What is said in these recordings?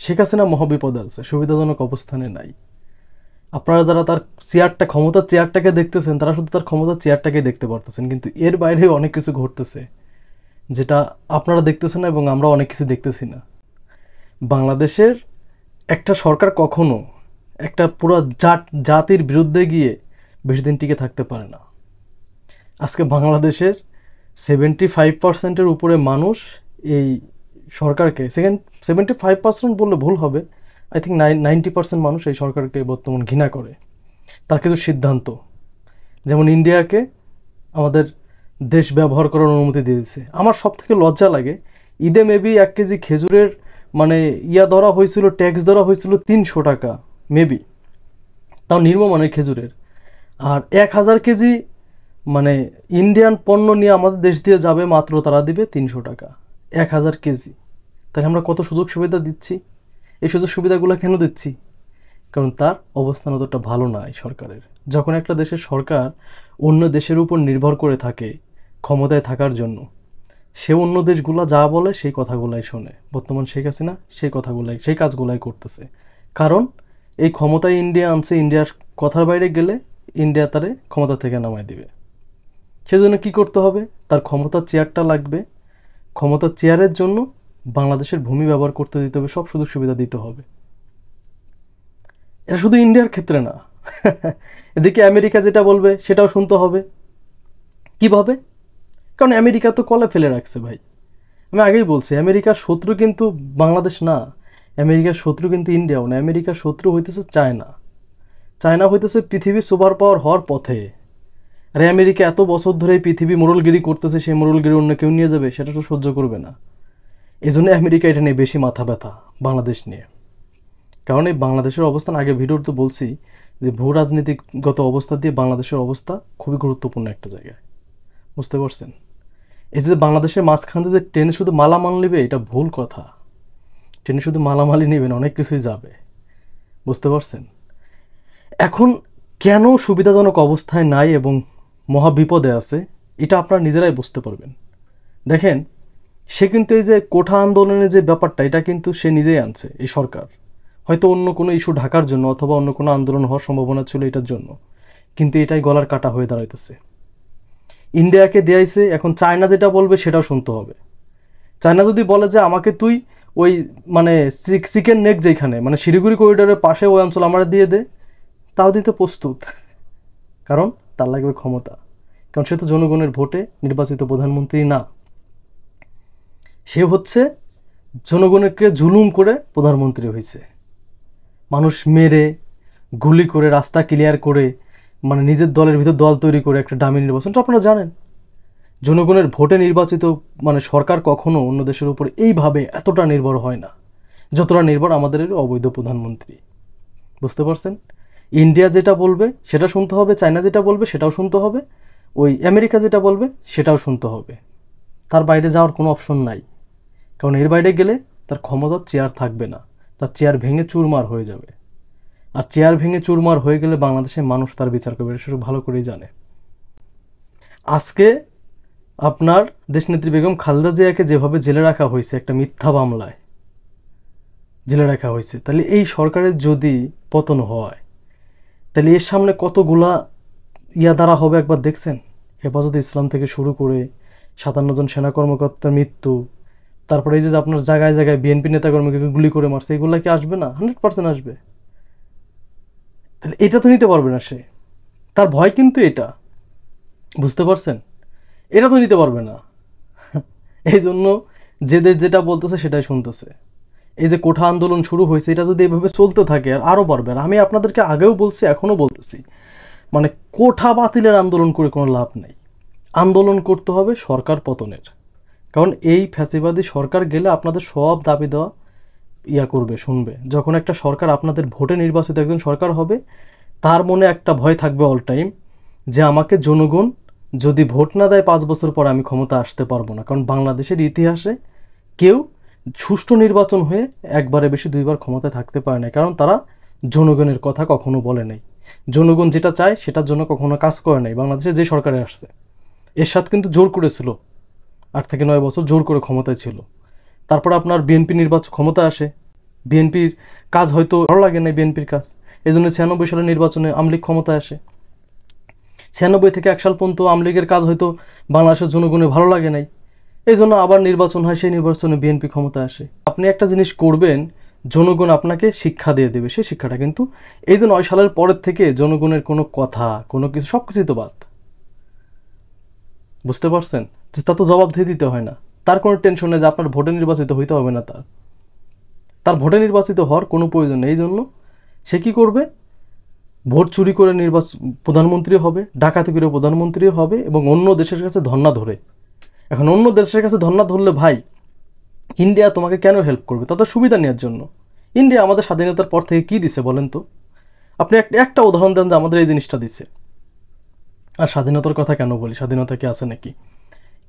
শেখ হাসিনা মহাবিপদে আছে, সুবিধাজনক অবস্থানে নাই। আপনারা যারা তার চেয়ারটা, ক্ষমতার চেয়ারটাকে দেখতেছেন, তারা শুধু তার ক্ষমতার চেয়ারটাকে দেখতে পারতেছেন, কিন্তু এর বাইরে অনেক কিছু ঘটতেছে যেটা আপনারা দেখতেছেন না এবং আমরা অনেক কিছু দেখতেছি না। বাংলাদেশের একটা সরকার কখনো একটা পুরো জাতির বিরুদ্ধে গিয়ে বেশি দিন টিকে থাকতে পারে না। আজকে বাংলাদেশের 75% উপরে মানুষ এই সরকারকে, 75% বললে ভুল হবে, আই থিঙ্ক 90% মানুষ এই সরকারকে বর্তমান ঘৃণা করে। তার কিছু সিদ্ধান্ত, যেমন ইন্ডিয়াকে আমাদের দেশ ব্যবহার করার অনুমতি দিয়ে দিয়েছে। আমার সব থেকে লজ্জা লাগে, ঈদে মেবি 1 কেজি খেজুরের মানে ধরা হয়েছিল, ট্যাক্স ধরা হয়েছিল 300 টাকা মেবি, তাও নিম্নমানের খেজুরের। আর 1000 কেজি মানে ইন্ডিয়ান পণ্য নিয়ে আমাদের দেশ দিয়ে যাবে, মাত্র তারা দিবে 300 টাকা 1000 কেজি। তাই আমরা কত সুযোগ সুবিধা দিচ্ছি। এই সুযোগ সুবিধাগুলো কেন দিচ্ছি? কারণ তার অবস্থান অতটা ভালো না এই সরকারের। যখন একটা দেশের সরকার অন্য দেশের উপর নির্ভর করে থাকে ক্ষমতায় থাকার জন্য, সে অন্য দেশগুলো যা বলে সেই কথাগুলাই শোনে। বর্তমান শেখ হাসিনা সেই কাজগুলাই করতেছে। কারণ এই ক্ষমতায় ইন্ডিয়া আনছে, ইন্ডিয়ার কথার বাইরে গেলে ইন্ডিয়া তারে ক্ষমতা থেকে নামায় দিবে। সেজন্য কি করতে হবে? তার ক্ষমতার চেয়ারটা লাগবে। ক্ষমতার চেয়ারের জন্য বাংলাদেশের ভূমি ব্যবহার করতে দিতে হবে, সব সুযোগ সুবিধা দিতে হবে। এটা শুধু ইন্ডিয়ার ক্ষেত্রে না, এদিকে আমেরিকা যেটা বলবে সেটাও শুনতে হবে। কিভাবে? কারণ আমেরিকা তো কলে ফেলে রাখছে ভাই। আমি আগেই বলছি, আমেরিকার শত্রু কিন্তু বাংলাদেশ না, আমেরিকার শত্রু কিন্তু ইন্ডিয়াও না। আমেরিকার শত্রু হইতেছে চায়না। চায়না হইতেছে পৃথিবীর সুপার পাওয়ার হওয়ার পথে। আরে আমেরিকা এত বছর ধরে পৃথিবী মোড়লগিরি করতেছে, সেই মোড়লগিরি অন্য কেউ নিয়ে যাবে, সেটা তো সহ্য করবে না। এই জন্য আমেরিকা এটা নিয়ে বেশি মাথা ব্যথা বাংলাদেশ নিয়ে। কারণ এই বাংলাদেশের অবস্থান, আগে ভিডিওতে বলছি যে ভূ রাজনীতিগত অবস্থা দিয়ে বাংলাদেশের অবস্থা খুবই গুরুত্বপূর্ণ একটা জায়গায়। বুঝতে পারছেন? এই যে বাংলাদেশের মাঝখানে যে ট্রেনে শুধু মালামাল নেবে, এটা ভুল কথা। ট্রেনে শুধু মালামালই নেবেন, অনেক কিছুই যাবে। বুঝতে পারছেন? এখন কেন সুবিধাজনক অবস্থায় নাই এবং মহা বিপদে আছে, এটা আপনারা নিজেরাই বুঝতে পারবেন। দেখেন, সে কিন্তু এই যে কোঠা আন্দোলনের যে ব্যাপারটা, এটা কিন্তু সে নিজেই আনছে এই সরকার। হয়তো অন্য কোনো ইস্যু ঢাকার জন্য অথবা অন্য কোনো আন্দোলন হওয়ার সম্ভাবনা ছিল এটার জন্য, কিন্তু এটাই গলার কাটা হয়ে দাঁড়াইতেছে। ইন্ডিয়াকে দেয়াইছে, এখন চায়না যেটা বলবে সেটাও শুনতে হবে। চায়না যদি বলে যে আমাকে তুই ওই মানে চিকেন নেক যেখানে মানে শিলিগুড়ি করিডোরের পাশে ওই অঞ্চল আমরা দিয়ে দে, তাও দিতে প্রস্তুত। কারণ তার লাগবে ক্ষমতা। কারণ সে তো জনগণের ভোটে নির্বাচিত প্রধানমন্ত্রী না, সে হচ্ছে জনগণকে জুলুম করে প্রধানমন্ত্রী হয়েছে। মানুষ মেরে, গুলি করে, রাস্তা ক্লিয়ার করে, মানে নিজের দলের ভিতর দল তৈরি করে একটা ডামি নির্বাচনটা আপনারা জানেন। জনগণের ভোটে নির্বাচিত মানে সরকার কখনো অন্য দেশের উপর এইভাবে এতটা নির্ভর হয় না যতটা নির্ভর আমাদের অবৈধ প্রধানমন্ত্রী। বুঝতে পারছেন? ইন্ডিয়া যেটা বলবে সেটা শুনতে হবে, চায়না যেটা বলবে সেটাও শুনতে হবে, ওই আমেরিকা যেটা বলবে সেটাও শুনতে হবে। তার বাইরে যাওয়ার কোনো অপশন নাই। কারণ এর বাইরে গেলে তার ক্ষমতার চেয়ার থাকবে না, তার চেয়ার ভেঙে চুরমার হয়ে যাবে। আর চেয়ার ভেঙে চুরমার হয়ে গেলে বাংলাদেশের মানুষ তার বিচার করবে, সেটা ভালো করেই জানে। আজকে আপনার দেশনেত্রী বেগম খালেদা জিয়াকে যেভাবে জেলে রাখা হয়েছে, একটা মিথ্যা মামলায় জেলে রাখা হয়েছে, তাহলে এই সরকারের যদি পতন হয়, তাহলে এর সামনে কতগুলা দ্বারা হবে একবার দেখছেন? হেফাজতে ইসলাম থেকে শুরু করে 57 জন সেনা কর্মকর্তার মৃত্যু, তারপরে এই যে আপনার জায়গায় জায়গায় বিএনপি নেতাকর্মীকে গুলি করে মারছে, এগুলা কি আসবে না? 100% আসবে। তাহলে এটা তো নিতে পারবে না সে, তার ভয় কিন্তু এটা। বুঝতে পারছেন? এটা তো নিতে পারবে না। এই জন্য যে দেশ যেটা বলতেছে সেটাই শুনতেছে। এই যে কোঠা আন্দোলন শুরু হয়েছে, এটা যদি এভাবে চলতে থাকে আর আরও বাড়বে। আর আমি আপনাদেরকে আগেও বলছি, এখনও বলতেছি, মানে কোঠা বাতিলের আন্দোলন করে কোনো লাভ নেই। আন্দোলন করতে হবে সরকার পতনের। কারণ এই ফ্যাসিবাদী সরকার গেলে আপনাদের সব দাবি দেওয়া করবে, শুনবে। যখন একটা সরকার আপনাদের ভোটে নির্বাচিত একজন সরকার হবে, তার মনে একটা ভয় থাকবে অল টাইম যে আমাকে জনগণ যদি ভোট না দেয় 5 বছর পর আমি ক্ষমতা আসতে পারবো না। কারণ বাংলাদেশের ইতিহাসে কেউ সুষ্ঠু নির্বাচন হয়ে একবারে বেশি 2বার ক্ষমতায় থাকতে পারে না, কারণ তারা জনগণের কথা কখনো বলে নাই। জনগণ যেটা চায় সেটার জন্য কখনো কাজ করে নাই। বাংলাদেশে যে সরকারে আসছে, এরশাদ কিন্তু জোর করেছিল, 8 থেকে 9 বছর জোর করে ক্ষমতায় ছিল। তারপর আপনার বিএনপি নির্বাচন ক্ষমতা আসে, বিএনপির কাজ হয়তো ভালো লাগে না, বিএনপির কাজ, এই জন্য 96 সালের নির্বাচনে আওয়ামী লীগ ক্ষমতায় আসে। 96 থেকে 1 সাল পর্যন্ত আওয়ামী লীগের কাজ হয়তো বাংলাদেশের জনগণের ভালো লাগে নাই, এই জন্য আবার নির্বাচন হয়, সেই নির্বাচনে বিএনপি ক্ষমতায় আসে। আপনি একটা জিনিস করবেন, জনগণ আপনাকে শিক্ষা দিয়ে দেবে, সেই শিক্ষাটা কিন্তু এই যে 9 সালের পরের থেকে জনগণের কোনো কথা, কোনো কিছু, সব কিছুই তো বাদ। বুঝতে পারছেন যে তা তো জবাবদিহি দিতে হয় না, তার কোনো টেনশন নেই যে আপনার ভোটে নির্বাচিত হইতে হবে না, তার ভোটে নির্বাচিত হওয়ার কোনো প্রয়োজন নেই। এই জন্য সে কী করবে, ভোট চুরি করে প্রধানমন্ত্রী হবে, ডাকাতি করে প্রধানমন্ত্রী হবে, এবং অন্য দেশের কাছে ধর্ণা ধরে। এখন অন্য দেশের কাছে ধর্ণা ধরলে ভাই, ইন্ডিয়া তোমাকে কেন হেল্প করবে? তাদের সুবিধা নেওয়ার জন্য। ইন্ডিয়া আমাদের স্বাধীনতার পর থেকে কী দিছে বলেন তো? আপনি একটা উদাহরণ দেন যে আমাদের এই জিনিসটা দিছে। আর স্বাধীনতার কথা কেন বলি, স্বাধীনতা কি আছে নাকি?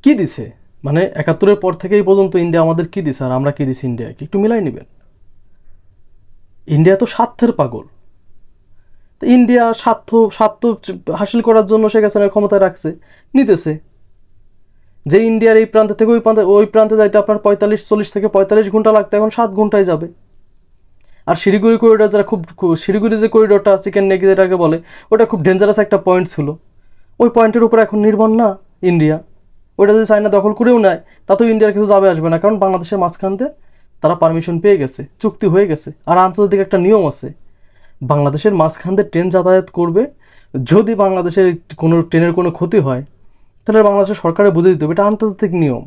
কি দিছে মানে 71-এর পর থেকে এই পর্যন্ত ইন্ডিয়া আমাদের কি দিছে আর আমরা কি দিছি ইন্ডিয়াকে, একটু মিলাই নেবেন। ইন্ডিয়া তো স্বার্থের পাগল। তো ইন্ডিয়া স্বার্থ হাসিল করার জন্য শেখ হাসিনার ক্ষমতায় রাখছে, নিতেছে। যে ইন্ডিয়ার এই প্রান্ত থেকে ওই প্রান্তে যাইতে আপনার 40 থেকে 45 ঘন্টা লাগতো, এখন 7 ঘন্টায় যাবে। আর শিলিগুড়ি করিডোর, যারা শিলিগুড়ি যে করিডোরটা চিকেন নেক যেটাকে বলে, ওটা খুব ডেঞ্জারাস একটা পয়েন্ট ছিল। ওই পয়েন্টের উপর এখন নির্ভর না ইন্ডিয়া। ওইটা যদি চায়না দখল করেও নেয়, তাতেও ইন্ডিয়ার কিছু যাবে আসবে না, কারণ বাংলাদেশের মাঝখান দিয়ে তারা পারমিশন পেয়ে গেছে, চুক্তি হয়ে গেছে। আর আন্তর্জাতিক একটা নিয়ম আছে, বাংলাদেশের মাঝখান দিয়ে ট্রেন যাতায়াত করবে, যদি বাংলাদেশের কোনো ট্রেনের কোনো ক্ষতি হয়, তাহলে বাংলাদেশের সরকারে বুঝে দিতে হবে, এটা আন্তর্জাতিক নিয়ম,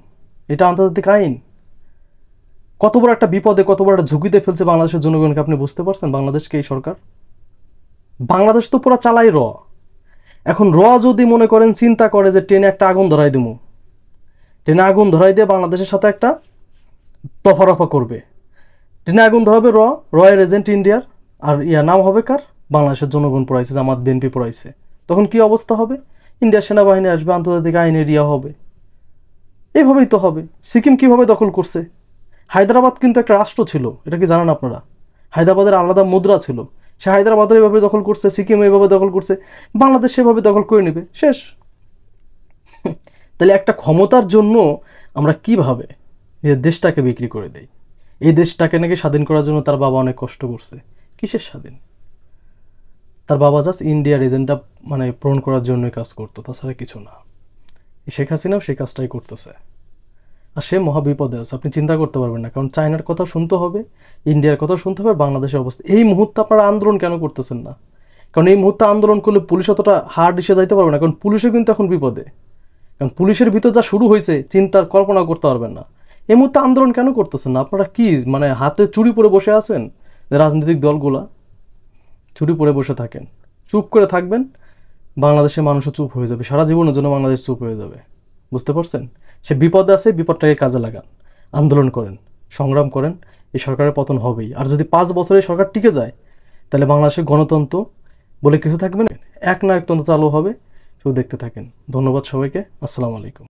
এটা আন্তর্জাতিক আইন। কত বড় একটা বিপদে, কত বড় একটা ঝুঁকিতে ফেলছে বাংলাদেশের জনগণকে, আপনি বুঝতে পারছেন? বাংলাদেশকে এই সরকার, বাংলাদেশ তো পুরো চালাই র। এখন র যদি মনে করেন চিন্তা করে যে ট্রেনে একটা আগুন ধরাই দেবো, ট্রেনে আগুন ধরাই দিয়ে বাংলাদেশের সাথে একটা তফারফা করবে, ট্রেনে আগুন ধরাবে রয়ের এজেন্ট ইন্ডিয়ার, আর নাম হবে কার? বাংলাদেশের জনগণ পড়াইছে, জামাত বিএনপি পড়াইছে। তখন কি অবস্থা হবে? ইন্ডিয়ার সেনাবাহিনী আসবে, আন্তর্জাতিক আইনের হবে, এইভাবেই তো হবে। সিকিম কিভাবে দখল করছে? হায়দ্রাবাদ কিন্তু একটা রাষ্ট্র ছিল, এটা কি জানেন আপনারা? হায়দ্রাবাদের আলাদা মুদ্রা ছিল, সে হায়দ্রাবাদের এভাবে দখল করছে, সিকিম এইভাবে দখল করছে, বাংলাদেশ সেভাবে দখল করে নেবে, শেষ। তাহলে একটা ক্ষমতার জন্য আমরা কিভাবে নিজের দেশটাকে বিক্রি করে দেই? এই দেশটাকে নাকি স্বাধীন করার জন্য তার বাবা অনেক কষ্ট করছে। কিসের স্বাধীন? তার বাবা জাস্ট ইন্ডিয়ার এজেন্ডা মানে পূরণ করার জন্যই কাজ করতো, তাছাড়া কিছু না। শেখ হাসিনাও সেই কাজটাই করতেছে, আর সে মহাবিপদে আছে, আপনি চিন্তা করতে পারবেন না। কারণ চায়নার কথা শুনতে হবে, ইন্ডিয়ার কথা শুনতে হবে, বাংলাদেশের অবস্থা। এই মুহূর্তে আপনারা আন্দোলন কেন করতেছেন না? কারণ এই মুহূর্তে আন্দোলন করলে পুলিশ অতটা হার্ড এসে যাইতে পারবে না, কারণ পুলিশও কিন্তু এখন বিপদে। কারণ পুলিশের ভিতর যা শুরু হয়েছে, চিন্তার কল্পনা করতে পারবেন না। এই মুহূর্তে আন্দোলন কেন করতেছেন না? আপনারা কি মানে হাতে চুরি পরে বসে আছেন? রাজনৈতিক দলগুলা চুরি পরে বসে থাকেন, চুপ করে থাকবেন, বাংলাদেশের মানুষও চুপ হয়ে যাবে, সারা জীবনের জন্য বাংলাদেশ চুপ হয়ে যাবে। বুঝতে পারছেন? সে বিপদে আছে, বিপদটাকে কাজে লাগান, আন্দোলন করেন, সংগ্রাম করেন, এই সরকারের পতন হবেই। আর যদি 5 বছরে সরকার টিকে যায়, তাহলে বাংলাদেশের গণতন্ত্র বলে কিছু থাকবে না, এক না এক তন্ত্র চালু হবে। শুধু দেখতে থাকেন। ধন্যবাদ সবাইকে, আসসালামু আলাইকুম।